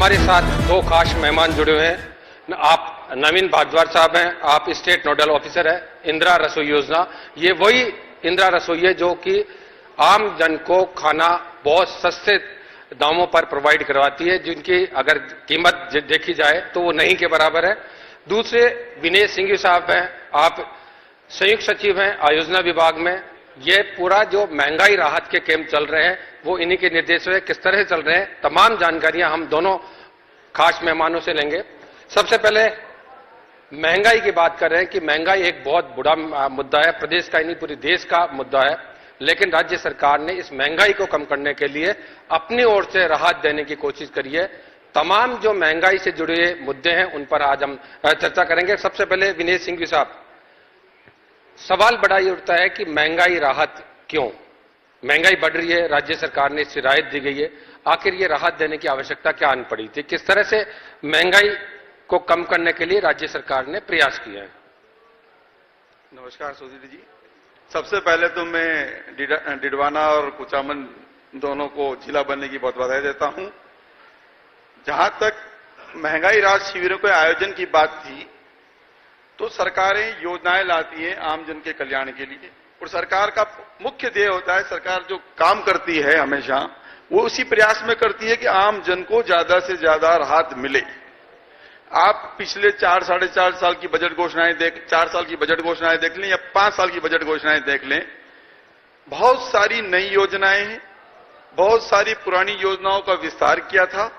हमारे साथ दो खास मेहमान जुड़े हुए हैं। आप नवीन भारद्वाज साहब हैं, आप स्टेट नोडल ऑफिसर हैं इंदिरा रसोई योजना। ये वही इंदिरा रसोई है जो कि आम जन को खाना बहुत सस्ते दामों पर प्रोवाइड करवाती है, जिनकी अगर कीमत देखी जाए तो वो नहीं के बराबर है। दूसरे विनय सिंह साहब हैं, आप संयुक्त सचिव हैं आयोजना विभाग में। ये पूरा जो महंगाई राहत के कैंप चल रहे हैं वो इन्हीं के निर्देश में किस तरह चल रहे हैं, तमाम जानकारियां हम दोनों खास मेहमानों से लेंगे। सबसे पहले महंगाई की बात कर रहे हैं कि महंगाई एक बहुत बुरा मुद्दा है, प्रदेश का ही नहीं पूरे देश का मुद्दा है। लेकिन राज्य सरकार ने इस महंगाई को कम करने के लिए अपनी ओर से राहत देने की कोशिश करी है। तमाम जो महंगाई से जुड़े मुद्दे हैं उन पर आज हम चर्चा करेंगे। सबसे पहले विनय सिंह साहब, सवाल बड़ा ये उठता है कि महंगाई राहत क्यों? महंगाई बढ़ रही है, राज्य सरकार ने इससे राहत दी गई है, आखिर ये राहत देने की आवश्यकता क्या आन पड़ी थी? किस तरह से महंगाई को कम करने के लिए राज्य सरकार ने प्रयास किया है? नमस्कार सुधीर जी। सबसे पहले तो मैं डिडवाना और कुचामन दोनों को जिला बनने की बहुत बधाई देता हूं। जहां तक महंगाई राहत शिविरों के आयोजन की बात थी, तो सरकारें योजनाएं लाती हैं आम जन के कल्याण के लिए, और सरकार का मुख्य ध्येय होता है, सरकार जो काम करती है हमेशा वो उसी प्रयास में करती है कि आम जन को ज्यादा से ज्यादा राहत मिले। आप पिछले 4-4.5 साल की बजट घोषणाएं 4 साल की बजट घोषणाएं देख लें या 5 साल की बजट घोषणाएं देख लें, बहुत सारी नई योजनाएं हैं, बहुत सारी पुरानी योजनाओं का विस्तार किया था,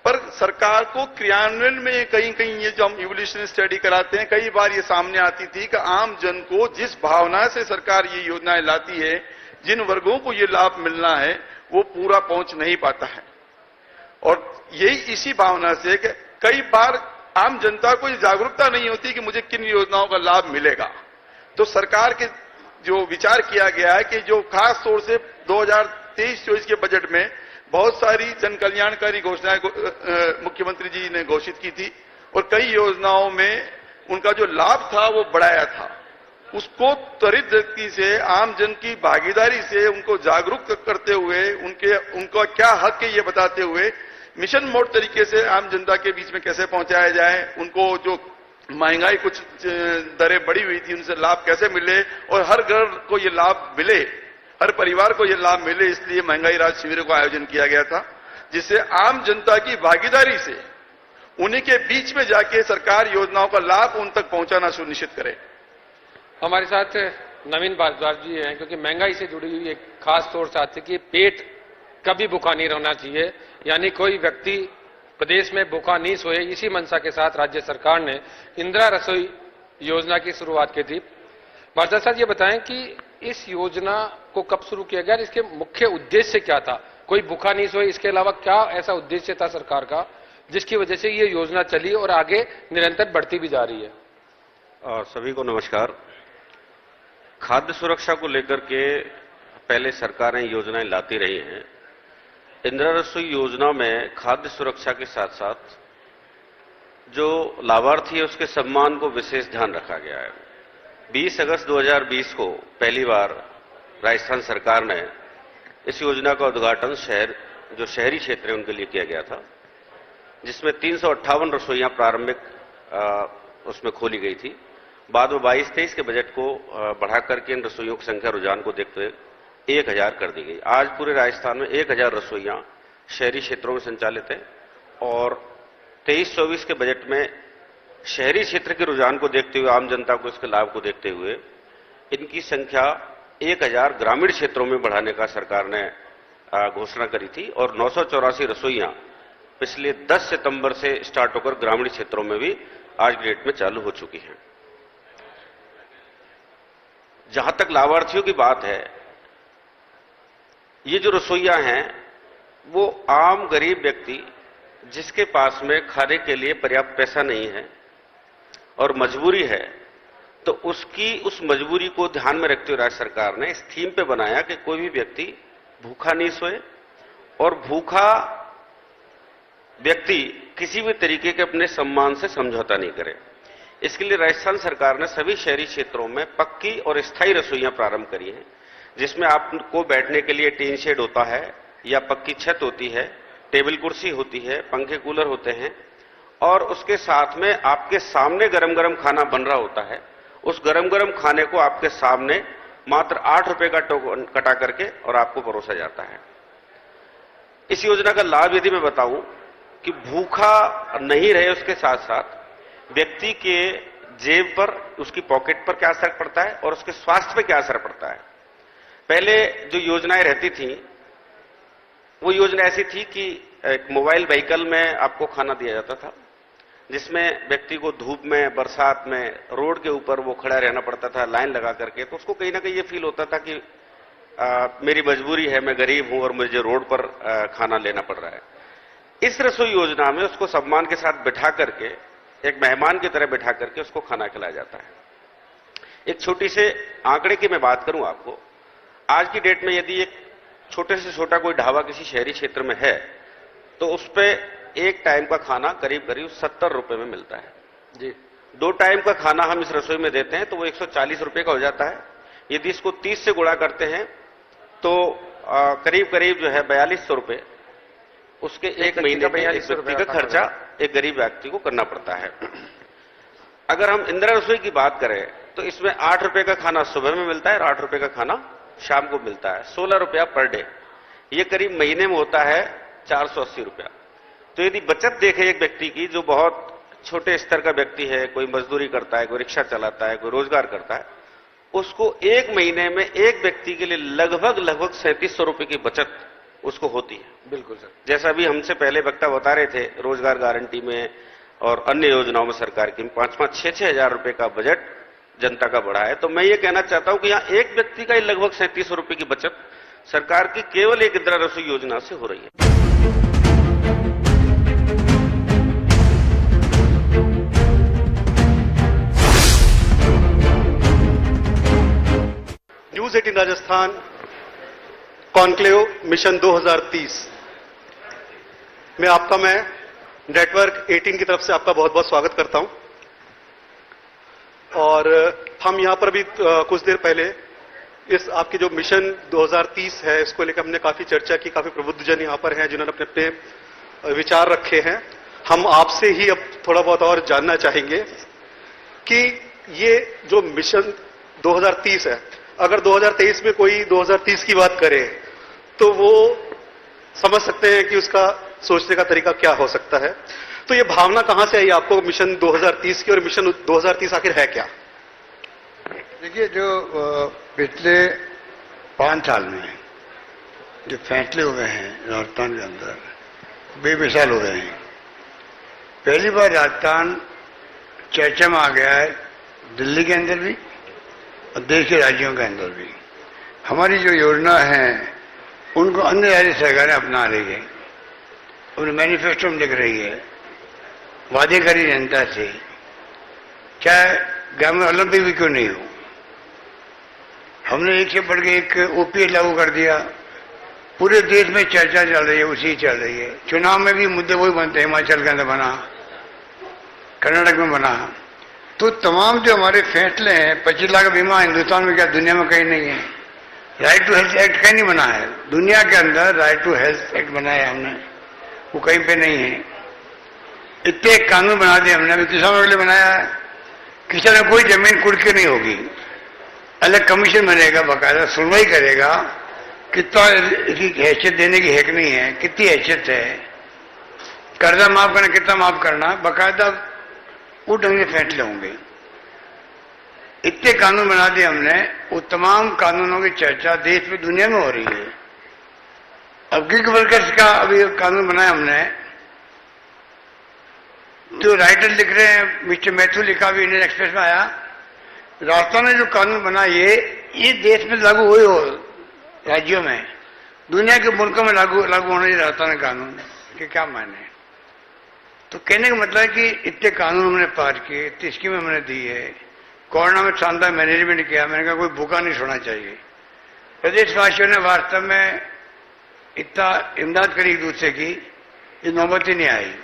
पर सरकार को क्रियान्वयन में कहीं कहीं ये जो हम इवोल्यूशन स्टडी कराते हैं, कई बार ये सामने आती थी कि आम जन को जिस भावना से सरकार ये योजनाएं लाती है, जिन वर्गों को ये लाभ मिलना है, वो पूरा पहुंच नहीं पाता है। और यही इसी भावना से कि कई बार आम जनता को ये जागरूकता नहीं होती कि मुझे किन योजनाओं का लाभ मिलेगा। तो सरकार के जो विचार किया गया है कि जो खास तौर से 2023-24 के बजट में बहुत सारी जन कल्याणकारी घोषणाएं मुख्यमंत्री जी ने घोषित की थी, और कई योजनाओं में उनका जो लाभ था वो बढ़ाया था। उसको त्वरित गति से आम जन की भागीदारी से उनको जागरूक करते हुए, उनका क्या हक है ये बताते हुए, मिशन मोड तरीके से आम जनता के बीच में कैसे पहुंचाया जाए, उनको जो महंगाई कुछ दरें बढ़ी हुई थी उनसे लाभ कैसे मिले और हर घर को ये लाभ मिले, हर परिवार को ये लाभ मिले, इसलिए महंगाई राहत शिविरों का आयोजन किया गया था, जिससे आम जनता की भागीदारी से उन्हीं के बीच में जाके सरकार योजनाओं का लाभ उन तक पहुंचाना सुनिश्चित करे। हमारे साथ नवीन भारद्वाज जी हैं, क्योंकि महंगाई से जुड़ी हुई एक खास तौर से आती है कि पेट कभी भूखा नहीं रहना चाहिए, यानी कोई व्यक्ति प्रदेश में भूखा नहीं सोए। इसी मंशा के साथ राज्य सरकार ने इंदिरा रसोई योजना की शुरुआत की थी। भारद्वाज साहब ये बताएं कि इस योजना को कब शुरू किया गया, इसके मुख्य उद्देश्य क्या था? कोई भूखा नहीं सोए, इसके अलावा क्या ऐसा उद्देश्य था सरकार का जिसकी वजह से ये योजना चली और आगे निरंतर बढ़ती भी जा रही है? और सभी को नमस्कार। खाद्य सुरक्षा को लेकर के पहले सरकारें योजनाएं लाती रही हैं। इंदिरा रसोई योजना में खाद्य सुरक्षा के साथ साथ जो लाभार्थी है उसके सम्मान को विशेष ध्यान रखा गया है। 20 अगस्त 2020 को पहली बार राजस्थान सरकार ने इस योजना का उद्घाटन जो शहरी क्षेत्र है उनके लिए किया गया था, जिसमें 358 रसोइयां प्रारंभिक उसमें खोली गई थी। बाद में 22-23 के बजट को बढ़ाकर के इन रसोइयों की संख्या रुझान को देखते हुए 1000 कर दी गई। आज पूरे राजस्थान में 1000 रसोइयां शहरी क्षेत्रों में संचालित है, और 23-24 के बजट में शहरी क्षेत्र के रुझान को देखते हुए, आम जनता को इसके लाभ को देखते हुए इनकी संख्या 1000 ग्रामीण क्षेत्रों में बढ़ाने का सरकार ने घोषणा करी थी, और 984 रसोइयां पिछले 10 सितंबर से स्टार्ट होकर ग्रामीण क्षेत्रों में भी आज की डेट में चालू हो चुकी हैं। जहां तक लाभार्थियों की बात है, ये जो रसोइयां हैं वो आम गरीब व्यक्ति जिसके पास में खाने के लिए पर्याप्त पैसा नहीं है और मजबूरी है, तो उस मजबूरी को ध्यान में रखते हुए राज्य सरकार ने इस थीम पे बनाया कि कोई भी व्यक्ति भूखा नहीं सोए और भूखा व्यक्ति किसी भी तरीके के अपने सम्मान से समझौता नहीं करे। इसके लिए राजस्थान सरकार ने सभी शहरी क्षेत्रों में पक्की और स्थायी रसोइयां प्रारंभ करी हैं, जिसमें आपको बैठने के लिए टीन शेड होता है या पक्की छत होती है, टेबल कुर्सी होती है, पंखे कूलर होते हैं और उसके साथ में आपके सामने गरम गरम खाना बन रहा होता है। उस गरम गरम खाने को आपके सामने मात्र 8 रुपए का टोकन कटा करके और आपको परोसा जाता है। इस योजना का लाभ यदि मैं बताऊं कि भूखा नहीं रहे, उसके साथ साथ व्यक्ति के जेब पर, उसकी पॉकेट पर क्या असर पड़ता है और उसके स्वास्थ्य पर क्या असर पड़ता है। पहले जो योजनाएं रहती थी वो योजना ऐसी थी कि एक मोबाइल व्हीकल में आपको खाना दिया जाता था, जिसमें व्यक्ति को धूप में, बरसात में, रोड के ऊपर वो खड़ा रहना पड़ता था लाइन लगा करके। तो उसको कहीं ना कहीं ये फील होता था कि मेरी मजबूरी है, मैं गरीब हूं और मुझे रोड पर खाना लेना पड़ रहा है। इस रसोई योजना में उसको सम्मान के साथ बिठा करके, एक मेहमान की तरह बिठा करके उसको खाना खिलाया जाता है। एक छोटी से आंकड़े की मैं बात करूं आपको, आज की डेट में यदि एक छोटे से छोटा कोई ढाबा किसी शहरी क्षेत्र में है तो उस पे एक टाइम का खाना करीब करीब 70 रुपए में मिलता है जी। 2 टाइम का खाना हम इस रसोई में देते हैं तो वो 140 रुपए का हो जाता है। यदि इसको 30 से गुणा करते हैं तो करीब करीब जो है 4200 रुपए उसके एक महीने में एक व्यक्ति का खर्चा एक गरीब व्यक्ति को करना पड़ता है। अगर हम इंदिरा रसोई की बात करें तो इसमें 8 रुपए का खाना सुबह में मिलता है और 8 रुपए का खाना शाम को मिलता है। 16 रुपया पर डे, ये करीब महीने में होता है 480 रुपया। तो यदि बचत देखे एक व्यक्ति की जो बहुत छोटे स्तर का व्यक्ति है, कोई मजदूरी करता है, कोई रिक्शा चलाता है, कोई रोजगार करता है, उसको एक महीने में एक व्यक्ति के लिए लगभग 3700 रुपए की बचत उसको होती है। बिल्कुल सर, जैसा अभी हमसे पहले वक्ता बता रहे थे, रोजगार गारंटी में और अन्य योजनाओं में सरकार की 5-5, 6-6 हजार रुपए का बजट जनता का बढ़ा है। तो मैं ये कहना चाहता हूं कि यहां एक व्यक्ति का ही लगभग 3700 रुपए की बचत सरकार की केवल एक इंदिरा रसोई योजना से हो रही है। न्यूज 18 राजस्थान कॉन्क्लेव मिशन 2030 में आपका मैं नेटवर्क 18 की तरफ से आपका बहुत बहुत स्वागत करता हूं। और हम यहां पर भी कुछ देर पहले इस आपकी जो मिशन 2030 है इसको लेकर हमने काफी चर्चा की। काफी प्रबुद्ध जन यहां पर हैं जिन्होंने अपने अपने विचार रखे हैं। हम आपसे ही अब थोड़ा बहुत और जानना चाहेंगे कि ये जो मिशन 2030 है, अगर 2023 में कोई 2030 की बात करे तो वो समझ सकते हैं कि उसका सोचने का तरीका क्या हो सकता है। तो ये भावना कहां से आई आपको मिशन 2030 की, और मिशन 2030 आखिर है क्या? देखिए, जो पिछले 5 साल में जो फैसले हुए हैं राजस्थान के अंदर बेमिसाल हो रहे हैं। पहली बार राजस्थान चर्चा में आ गया है, दिल्ली के अंदर भी और देश के राज्यों के अंदर भी। हमारी जो योजना है उनको अन्य राज्य सरकारें अपना रही है, उन्हें मैनिफेस्टो में लिख रही है, वादे करी जनता से, चाहे ग्रामीण ओलंपिक भी क्यों नहीं हो। हमने एक से बढ़ के एक ओपीएस लागू कर दिया। पूरे देश में चर्चा चल रही है, उसी चल रही है। चुनाव में भी मुद्दे वही बनते हैं, हिमाचल के अंदर बना, कर्नाटक में बना। तो तमाम जो हमारे फैसले हैं, 25 लाख बीमा हिंदुस्तान में क्या दुनिया में कहीं नहीं है। राइट टू हेल्थ एक्ट कहीं नहीं बना है दुनिया के अंदर। राइट टू हेल्थ एक्ट बनाया हमने, वो कहीं पे नहीं है। इतने कानून बना दिए हमने। अभी किसानों के लिए बनाया है, किसान में कोई जमीन कुड़ के नहीं होगी, अलग कमीशन बनेगा, बाकायदा सुनवाई करेगा, कितना इसकी हैसियत देने की हक नहीं है, कितनी हैसियत है, कर्जा माफ करना, कितना माफ करना, बाकायदा वो ढंग से फैसले होंगे। इतने कानून बना दिए हमने, वो तमाम कानूनों की चर्चा देश में दुनिया में हो रही है। अब गिग वर्कर्स का अभी कानून बनाया हमने, जो राइटर लिख रहे हैं, मिस्टर मैथ्यू लिखा भी इंडियन एक्सप्रेस में आया, राजस्थान ने जो कानून बना ये देश में लागू हुए हो राज्यों में, दुनिया के मुल्कों में लागू होना चाहिए राजस्थान का कानून के क्या मायने। तो कहने का मतलब है कि इतने कानून हमने पास किए, इतनी स्कीमें हमने दी है। कोरोना में शानदार मैनेजमेंट किया। मैंने कहा कोई भूखा नहीं सोना चाहिए। प्रदेशवासियों ने वास्तव में इतना इमदाद करी एक दूसरे की, ये नौबत ही नहीं आई।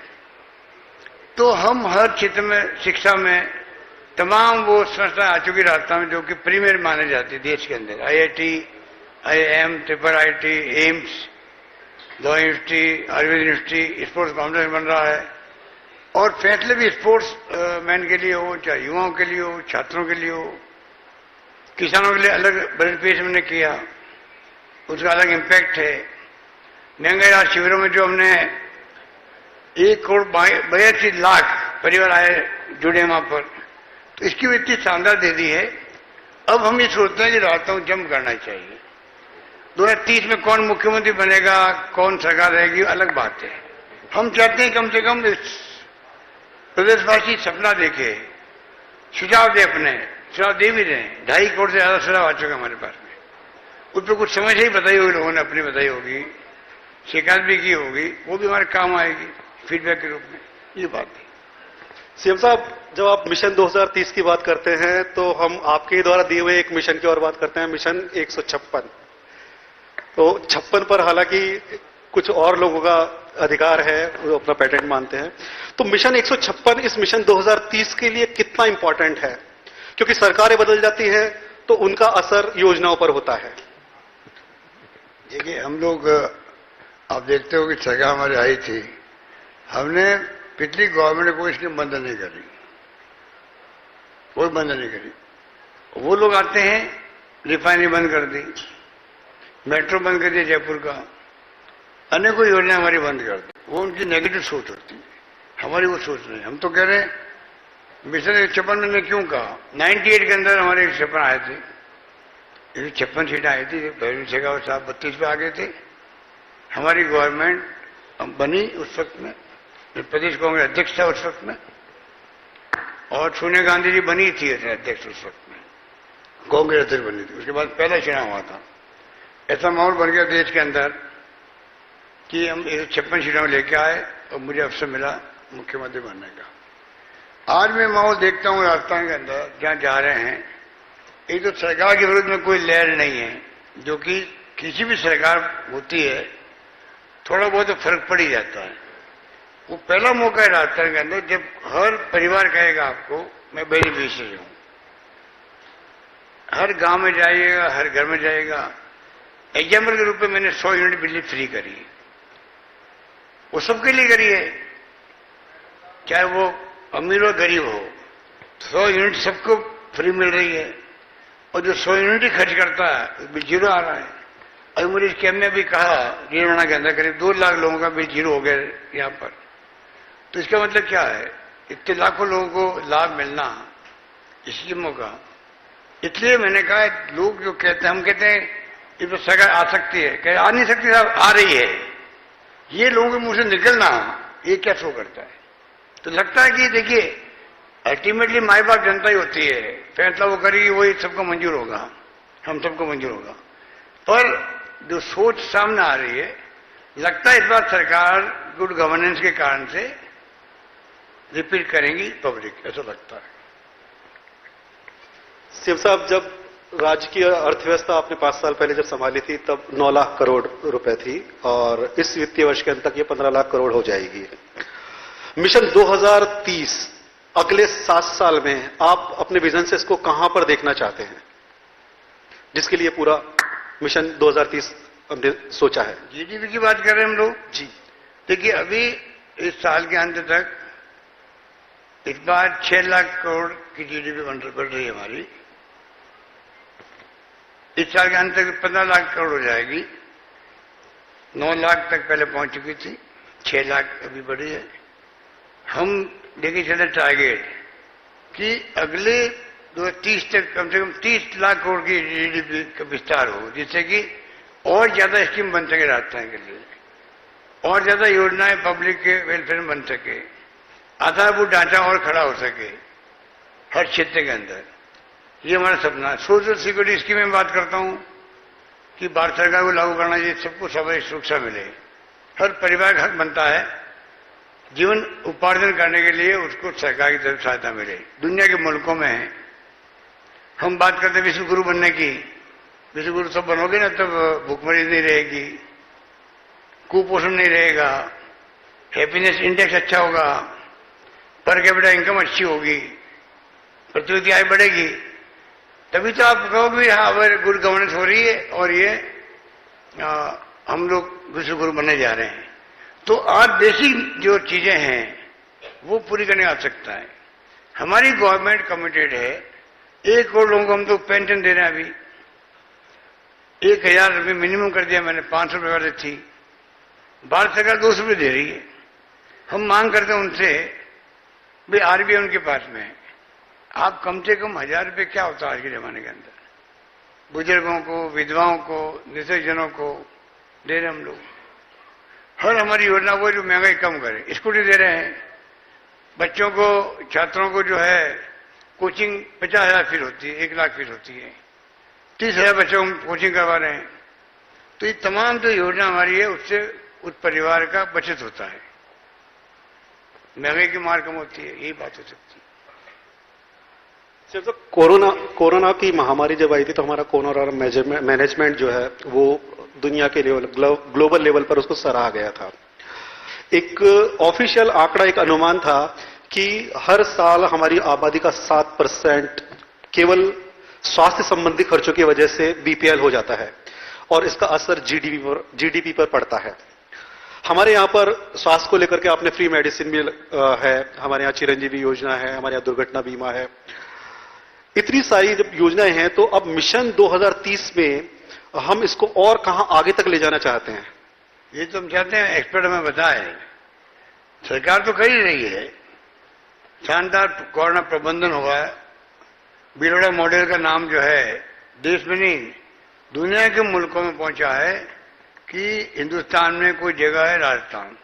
तो हम हर क्षेत्र में, शिक्षा में तमाम वो संस्थाएं आ चुकी राजस्थान में जो कि प्रीमियर माने जाती देश के अंदर। IIT, IIM, IIIT, AIIMS, law university, Ayurveda university, sports complex बन रहा है और फैसले भी स्पोर्ट्स मैन के लिए हो, चाहे युवाओं के लिए हो, छात्रों के लिए हो, किसानों के लिए अलग बजट पेश हमने किया, उसका अलग इम्पैक्ट है। महंगाई राहत शिविरों में जो हमने 1,82,00,000 परिवार आए जुड़े वहां पर, तो इसकी भी इतनी शानदार दे दी है। अब हम ये सोचते हैं कि राहतों को जम करना चाहिए। 2030 में कौन मुख्यमंत्री बनेगा, कौन सरकार रहेगी, अलग बात है। हम चाहते हैं कम से कम इस प्रदेशवासी सपना देखे, सुझाव दे, अपने सुझाव दे भी दें। 2.5 करोड़ से ज्यादा सुझाव आ चुका हमारे पास में, उस पर कुछ समझ ही बताई होगी, लोगों ने अपनी बताई होगी, शिकायत भी की होगी, वो भी हमारे काम आएगी फीडबैक के रूप में। ये बात है। सीएम साहब, जब आप मिशन 2030 की बात करते हैं तो हम आपके द्वारा दिए हुए एक मिशन की और बात करते हैं, मिशन 156। तो 56 पर हालांकि कुछ और लोगों का अधिकार है, वो अपना पेटेंट मानते हैं। तो मिशन 156 इस मिशन 2030 के लिए कितना इंपॉर्टेंट है? क्योंकि सरकारें बदल जाती हैं तो उनका असर योजनाओं पर होता है। देखिए, हम लोग, आप देखते हो कि सरकार हमारी आई थी, हमने पिछली गवर्नमेंट ने कोई स्कीम बंद नहीं करी, कोई बंद नहीं करी। वो लोग आते हैं, रिफाइनरी बंद कर दी, मेट्रो बंद कर दिया जयपुर का, अनेकों योजना हमारी बंद कर दी। वो उनकी नेगेटिव सोच होती है, हमारी वो सोच नहीं। हम तो कह रहे हैं मिशन 156 में क्यों कहा, 98 के अंदर हमारे 156 आए थे, 156 सीटें आई थी। भैरवी शेखावत साहब 32 पे आ गए थे। हमारी गवर्नमेंट बनी उस वक्त में, प्रदेश कांग्रेस अध्यक्ष था उस वक्त में, और सोनिया गांधी जी बनी थी अध्यक्ष उस वक्त में, कांग्रेस अध्यक्ष बनी थी। उसके बाद पहला चुनाव हुआ था। ऐसा माहौल बन गया देश के अंदर कि हम 156 सीटों में लेके आए और मुझे अवसर मिला मुख्यमंत्री बनने का। आज मैं माहौल देखता हूं राजस्थान के अंदर जहां जा रहे हैं, एक तो सरकार के विरुद्ध में कोई लहर नहीं है, जो कि किसी भी सरकार होती है थोड़ा बहुत तो फर्क पड़ ही जाता है। वो पहला मौका है राजस्थान के अंदर जब हर परिवार कहेगा आपको मैं बेनिफिशियरी हूं। हर गांव में जाइएगा, हर घर में जाइएगा। एग्जाम्पल के रूप में मैंने 100 यूनिट बिजली फ्री करी, वो सबके लिए करी है, चाहे वो अमीर हो गरीब हो। 100 यूनिट सबको फ्री मिल रही है, और जो 100 यूनिट ही खर्च करता है बिल जीरो आ रहा है। अभी मुझे इस कैम्प में भी कहा, रीवाणा के अंदर करीब 2 लाख लोगों का बिल जीरो हो गया यहाँ पर। तो इसका मतलब क्या है, इतने लाखों लोगों को लाभ मिलना इस स्कीमों का। इसलिए मैंने कहा, लोग जो कहते हैं, हम कहते हैं ये तो सरकार आ सकती है, कह आ नहीं सकती साहब, आ रही है। ये लोगों के मुंह से निकलना, ये क्या शो करता है? तो लगता है कि देखिए, अल्टीमेटली माई बाप जनता ही होती है, फैसला वो करेगी, वही सबको मंजूर होगा, हम सबको मंजूर होगा। पर जो सोच सामने आ रही है, लगता है इस बार सरकार गुड गवर्नेंस के कारण से रिपीट करेंगी पब्लिक, ऐसा लगता है। सीएम साहब, जब राज्य की अर्थव्यवस्था आपने 5 साल पहले जब संभाली थी तब 9 लाख करोड़ रुपए थी, और इस वित्तीय वर्ष के अंत तक ये 15 लाख करोड़ हो जाएगी। मिशन 2030 अगले 7 साल में आप अपने विजन से इसको कहां पर देखना चाहते हैं, जिसके लिए पूरा मिशन 2030 हमने सोचा है? जीडीपी की बात कर रहे हैं हम लोग जी। देखिए, अभी इस साल के अंत तक इस बार 6 लाख करोड़ की जीडीपी बढ़ रही है हमारी। इस साल के अंत तक 15 लाख करोड़ हो जाएगी। 9 लाख तक पहले पहुंच चुकी थी, 6 लाख अभी बढ़ी है। हम लेके चले टारगेट कि अगले 2030 तक कम से कम 30 लाख करोड़ की जीडीपी का विस्तार हो, जिससे कि और ज्यादा स्कीम बन सके राजस्थान के लिए, और ज्यादा योजनाएं पब्लिक के वेलफेयर में बन सके, आधारभूत ढांचा और खड़ा हो सके हर क्षेत्र के अंदर। ये हमारा सपना है। सोशल सिक्योरिटी स्कीम में बात करता हूं कि भारत सरकार को लागू करना चाहिए, सबको सामाजिक सुरक्षा मिले, हर परिवार का हक बनता है जीवन उपार्जन करने के लिए, उसको सरकार की तरफ सहायता मिले। दुनिया के मुल्कों में हम बात करते हैं विश्व गुरु बनने की, विश्व गुरु सब बनोगे ना तब भूखमरी नहीं रहेगी, कुपोषण नहीं रहेगा, हैप्पीनेस इंडेक्स अच्छा होगा, पर कैपिटा इनकम अच्छी होगी, पृथ्वी की आय बढ़ेगी, तभी तो आप कहोगे हाँ गुड गवर्नेंस हो रही है और ये हम लोग विश्व गुरु बनने जा रहे हैं। तो आज बेसिक जो चीजें हैं वो पूरी करने की आवश्यकता है। हमारी गवर्नमेंट कमिटेड है, 1 करोड़ लोगों को हम तो पेंशन दे रहे हैं। अभी 1000 रुपये मिनिमम कर दिया मैंने, 500 रुपये वाली थी, भारत सरकार 200 रुपये दे रही है। हम मांग करते हैं उनसे, भाई आरबीआई उनके पास में है, आप कम से कम 1000 रुपये क्या होता है आज के जमाने के अंदर, बुजुर्गों को, विधवाओं को, निशक्तजनों को दे रहे हम लोग। हर हमारी योजना वो जो महंगाई कम करे, स्कूटी दे रहे हैं बच्चों को, छात्रों को जो है कोचिंग 50,000 फीस होती है, 1 लाख फीस होती है, 30,000 बच्चों को कोचिंग करवा रहे हैं। तो ये तमाम जो योजना हमारी है उससे उस परिवार का बचत होता है, महंगाई की मार कम होती है, यही बात हो सकती है। सिर्फ कोरोना की महामारी जब आई थी तो हमारा कोरोना मैनेजमेंट जो है वो दुनिया के लेवल, ग्लोबल लेवल पर उसको सराहा गया था। एक ऑफिशियल आंकड़ा, एक अनुमान था कि हर साल हमारी आबादी का 7% केवल स्वास्थ्य संबंधी खर्चों की वजह से बीपीएल हो जाता है और इसका असर जीडीपी पर पड़ता है। हमारे यहाँ पर स्वास्थ्य को लेकर के आपने फ्री मेडिसिन भी है, हमारे यहाँ चिरंजीवी योजना है, हमारे यहाँ दुर्घटना बीमा है, इतनी सारी जब योजनाएं हैं तो अब मिशन 2030 में हम इसको और कहां आगे तक ले जाना चाहते हैं? ये तो हम चाहते हैं एक्सपर्ट हमें बताए। सरकार तो कर ही रही है, शानदार कोरोना प्रबंधन हुआ है। बिरोड़ा मॉडल का नाम जो है देश में नहीं दुनिया के मुल्कों में पहुंचा है कि हिंदुस्तान में कोई जगह है राजस्थान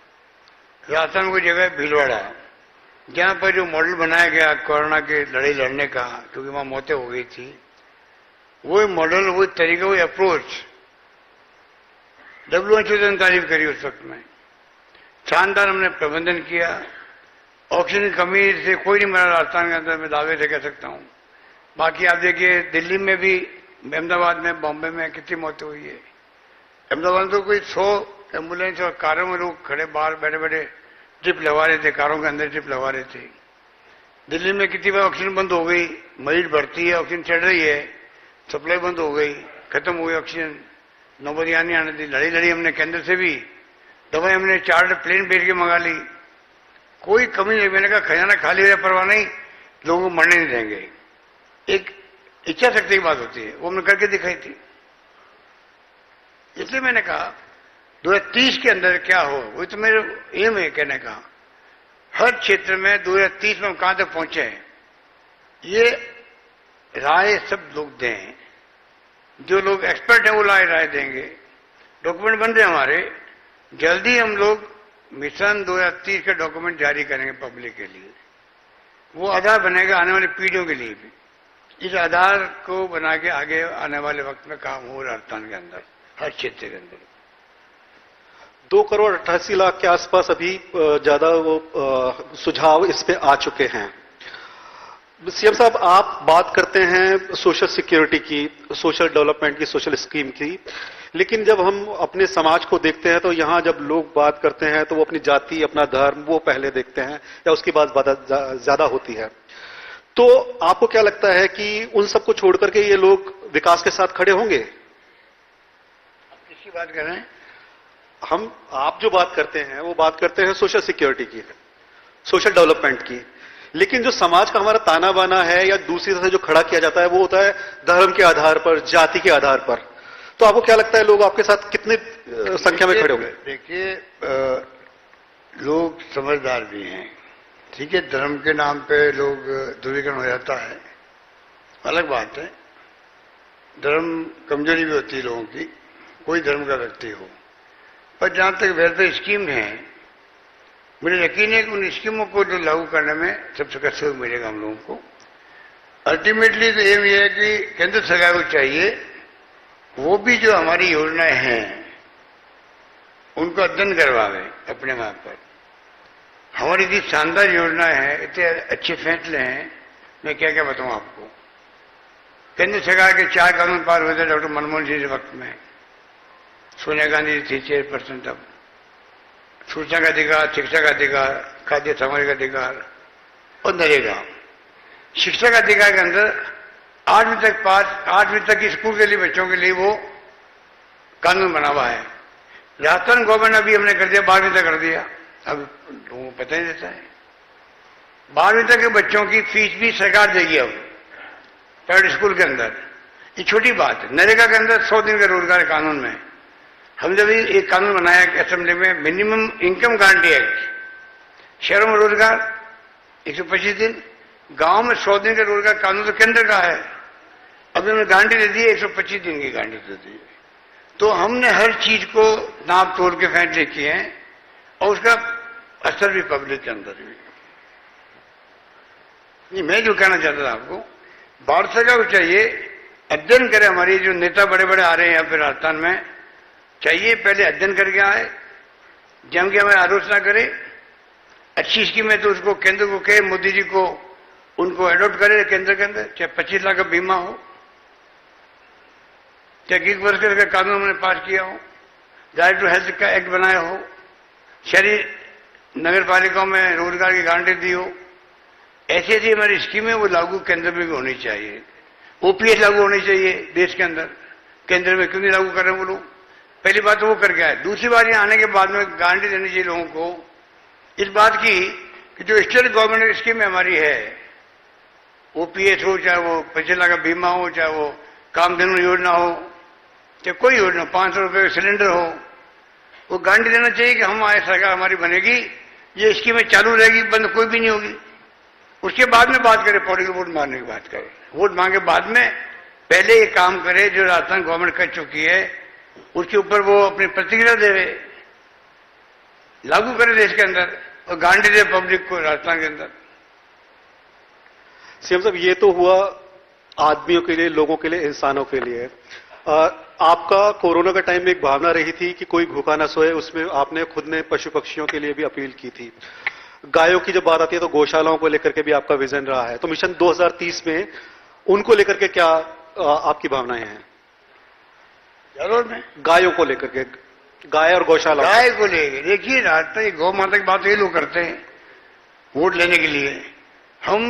में कोई जगह है भीलवाड़ा, जहां पर जो मॉडल बनाया गया कोरोना के लड़ाई लड़ने का, क्योंकि वहां मौतें हो गई थी, वो मॉडल, वो तरीका, वो अप्रोच WHO ने तारीफ करी उस वक्त में। शानदार हमने प्रबंधन किया। ऑक्सीजन की कमी से कोई नहीं मरा राजस्थान के अंदर, मैं दावे से कह सकता हूं। बाकी आप देखिए दिल्ली में भी, अहमदाबाद में, बॉम्बे में कितनी मौतें हुई है। अहमदाबाद में तो कोई 100 एम्बुलेंस और कारों में लोग खड़े बाहर बैठे बैठे ट्रिप लगवा रहे थे, कारों के अंदर ट्रिप लगवा रहे थे। दिल्ली में कितनी बार ऑक्सीजन बंद हो गई, मरीज बढ़ती है, ऑक्सीजन चढ़ रही है, सप्लाई बंद हो गई, खत्म हो गई ऑक्सीजन, नौबत यहाँ नहीं आने दी। लड़ी लड़ी हमने केंद्र से भी, दवाई हमने 4 प्लेन भेज के मंगा ली, कोई कमी नहीं। मैंने कहा खजाना खाली हो जाए परवाह नहीं, लोगों को मरने नहीं देंगे। एक इच्छा शक्ति की बात होती है, वो हमने करके दिखाई थी। इसलिए मैंने कहा 2030 के अंदर क्या हो, वो तो मेरा एम है कहने का, हर क्षेत्र में 2030 में हम कहां तक पहुंचे हैं ये राय सब लोग दें। जो लोग एक्सपर्ट हैं वो राय देंगे। डॉक्यूमेंट बन रहे हमारे, जल्दी हम लोग मिशन 2030 के डॉक्यूमेंट जारी करेंगे पब्लिक के लिए। वो आधार बनेगा आने वाली पीढ़ियों के लिए भी। इस आधार को बना के आगे आने वाले वक्त में काम हो राजस्थान के अंदर, हर क्षेत्र के अंदर। 2 करोड़ 88 लाख के आसपास अभी ज्यादा वो सुझाव इस पे आ चुके हैं। सीएम साहब, आप बात करते हैं सोशल सिक्योरिटी की, सोशल डेवलपमेंट की, सोशल स्कीम की, लेकिन जब हम अपने समाज को देखते हैं तो यहां जब लोग बात करते हैं तो वो अपनी जाति, अपना धर्म वो पहले देखते हैं या उसकी बात ज्यादा होती है। तो आपको क्या लगता है कि उन सबको छोड़ करके ये लोग विकास के साथ खड़े होंगे? आप किसकी बात कर रहे हैं? आप जो बात करते हैं वो बात करते हैं सोशल सिक्योरिटी की, सोशल डेवलपमेंट की, लेकिन जो समाज का हमारा ताना बाना है या दूसरी तरह से जो खड़ा किया जाता है वो होता है धर्म के आधार पर, जाति के आधार पर। तो आपको क्या लगता है लोग आपके साथ कितने संख्या में खड़े होंगे? देखिए, लोग समझदार भी हैं, ठीक है। धर्म के नाम पे लोग ध्रुवीकरण हो जाता है, अलग बात है। धर्म कमजोरी भी होती है लोगों की, कोई धर्म का व्यक्ति हो। पर जहां तक वेलफेयर स्कीम है, मुझे यकीन है कि उन स्कीमों को जो लागू करने में सबसे सहयोग मिलेगा हम लोगों को। अल्टीमेटली तो एम यह है कि केंद्र सरकार को चाहिए वो भी जो हमारी योजनाएं हैं उनको अध्ययन करवावे अपने वहां पर। हमारी इतनी शानदार योजनाएं हैं, इतने अच्छे फैसले हैं, मैं क्या क्या बताऊं आपको। केंद्र सरकार के 4 कानून पार हुए थे डॉक्टर मनमोहन सिंह के वक्त में, सोनिया गांधी थी चेयरपर्सन तब। सूचना का अधिकार, शिक्षा का अधिकार, खाद्य सामग्री का अधिकार और नरेगा। शिक्षा का अधिकार के अंदर 8वीं तक की स्कूल के लिए बच्चों के लिए वो कानून बना हुआ है। राजस्थान गवर्नमेंट अभी हमने कर दिया, 12वीं तक कर दिया। अब लोगों को पता ही रहता है 12वीं तक के बच्चों की फीस भी सरकार देगी अब प्राइवेट स्कूल के अंदर। ये छोटी बात है। नरेगा के अंदर 100 दिन का रोजगार कानून में हम जब एक कानून बनाया असेंबली में, मिनिमम इनकम गारंटी एक्ट, शहरों में रोजगार 125 दिन, गांव में 100 दिन का रोजगार कानून तो केंद्र का है। अब हमने गारंटी दे दी है, 125 दिन की गारंटी दे दी है। तो हमने हर चीज को नाप तोल के फैसले किए हैं और उसका असर भी पब्लिक के अंदर भी। नहीं, मैं जो कहना चाहता था आपको, भारत सरकार को चाहिए अध्ययन करे। हमारी जो नेता बड़े बड़े आ रहे हैं यहाँ पे राजस्थान में, चाहिए पहले अध्ययन करके आए, जम के हमें आलोचना करे। अच्छी स्कीम है तो उसको केंद्र को कहे, मोदी जी को उनको एडॉप्ट करे केंद्र के अंदर, चाहे 25 लाख का बीमा हो, चाहे गिग वर्कर का कानून हमने पास किया हो, राइट टू हेल्थ का एक्ट बनाया हो, शहरी नगर पालिकाओं में रोजगार की गारंटी दी हो। ऐसी ऐसी हमारी स्कीमें वो लागू केंद्र में भी होनी चाहिए। ओपीएस लागू होनी चाहिए देश के अंदर, केंद्र में क्यों नहीं लागू कर रहे हैं वो लोग? पहली बात तो वो करके आए। दूसरी बात यहाँ आने के बाद में गारंटी देनी चाहिए लोगों को इस बात की कि जो स्टेट गवर्नमेंट स्कीम हमारी है, ओपीएस हो, चाहे वो 25 लाख का बीमा हो, चाहे वो कामधेनु योजना हो, चाहे कोई योजना, 500 रुपये का सिलेंडर हो, वो गारंटी देना चाहिए कि हम आए, सरकार हमारी बनेगी, ये स्कीमें चालू रहेगी, बंद कोई भी नहीं होगी। उसके बाद में बात करें, पॉलिटिकल वोट मांगने की बात करें। वोट मांगे बाद में, पहले ये काम करे जो राजस्थान गवर्नमेंट कर चुकी है, उसके ऊपर वो अपनी प्रतिक्रिया देवे, लागू करे देश के अंदर और गारंटी दे पब्लिक को राजस्थान के अंदर। सीएम साहब, ये तो हुआ आदमियों के लिए, लोगों के लिए, इंसानों के लिए। आपका कोरोना का टाइम में एक भावना रही थी कि कोई भूखा ना सोए, उसमें आपने खुद ने पशु पक्षियों के लिए भी अपील की थी। गायों की जब बात आती है तो गौशालाओं को लेकर के भी आपका विजन रहा है। तो मिशन 2030 में उनको लेकर के क्या आपकी भावनाएं हैं? जरूर में गायों को लेकर के, गाय और गौशाला, गाय को लेकर देखिए, राजस्थान गौ माता की बात ये लोग करते हैं वोट लेने के लिए। हम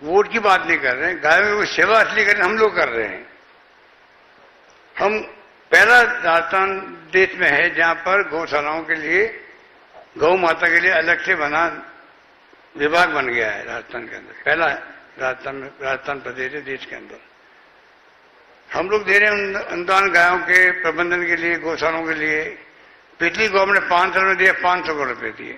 वोट की बात नहीं कर रहे हैं, गायों की सेवा असली कर हम लोग कर रहे हैं। हम पहला राजस्थान देश में है जहां पर गौशालाओं के लिए, गौ माता के लिए अलग से बना विभाग बन गया है राजस्थान के अंदर। पहला राजस्थान प्रदेश है देश के अंदर। हम लोग दे रहे हैं अनुदान गायों के प्रबंधन के लिए, गौशालाओं के लिए। पिछली गवर्नमेंट ने 5 साल में दिया 500 करोड़ रुपए दिए,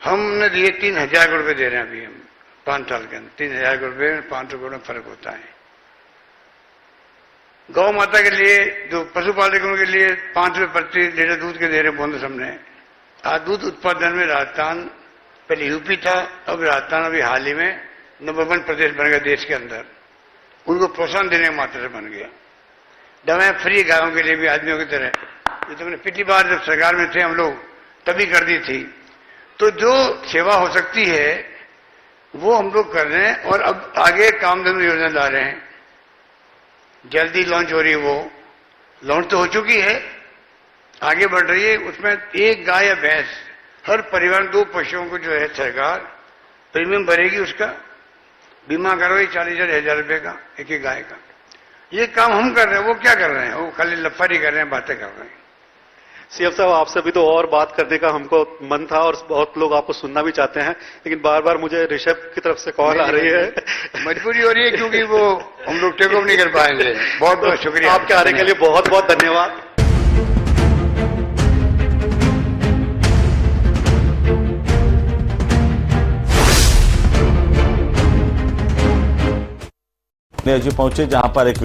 हमने दिए 3000 करोड़ रुपए दे रहे हैं अभी हम 5 साल के अंदर। 3000 करोड़ रुपए में 500 करोड़ में फर्क होता है। गौ माता के लिए, जो पशुपालकों के लिए 5 रुपए प्रति लीटर दूध के दे रहे बोनस हमने। आज दूध उत्पादन में राजस्थान पहले यूपी था, अब राजस्थान अभी हाल ही में नंबर 1 प्रदेश बन गया देश के अंदर। उनको प्रोत्साहन देने के मात्र से बन गया। दवाएं फ्री गायों के लिए भी आदमियों की तरह। ये तो मैंने पिछली बार जब सरकार में थे हम लोग तभी कर दी थी। तो जो सेवा हो सकती है वो हम लोग कर रहे हैं। और अब आगे कामधेनु योजना ला रहे हैं, जल्दी लॉन्च हो रही है। वो लॉन्च तो हो चुकी है, आगे बढ़ रही है। उसमें एक गाय या भैंस, हर परिवार 2 पशुओं को जो है सरकार प्रीमियम भरेगी, उसका बीमा करवाई 40,000 रुपए का एक गाय का। ये काम हम कर रहे हैं, वो क्या कर रहे हैं? वो खाली लफारी कर रहे हैं, बातें कर रहे हैं। सीएम साहब, आपसे भी तो और बात करने का हमको मन था और बहुत लोग आपको सुनना भी चाहते हैं, लेकिन बार बार मुझे ऋषभ की तरफ से कॉल आ रही है। मजबूरी हो रही है क्योंकि वो हम लोग टेक ऑफ नहीं कर पाएंगे। बहुत बहुत शुक्रिया आपके आने के लिए, बहुत बहुत धन्यवाद। अजय पहुंचे जहां पर एक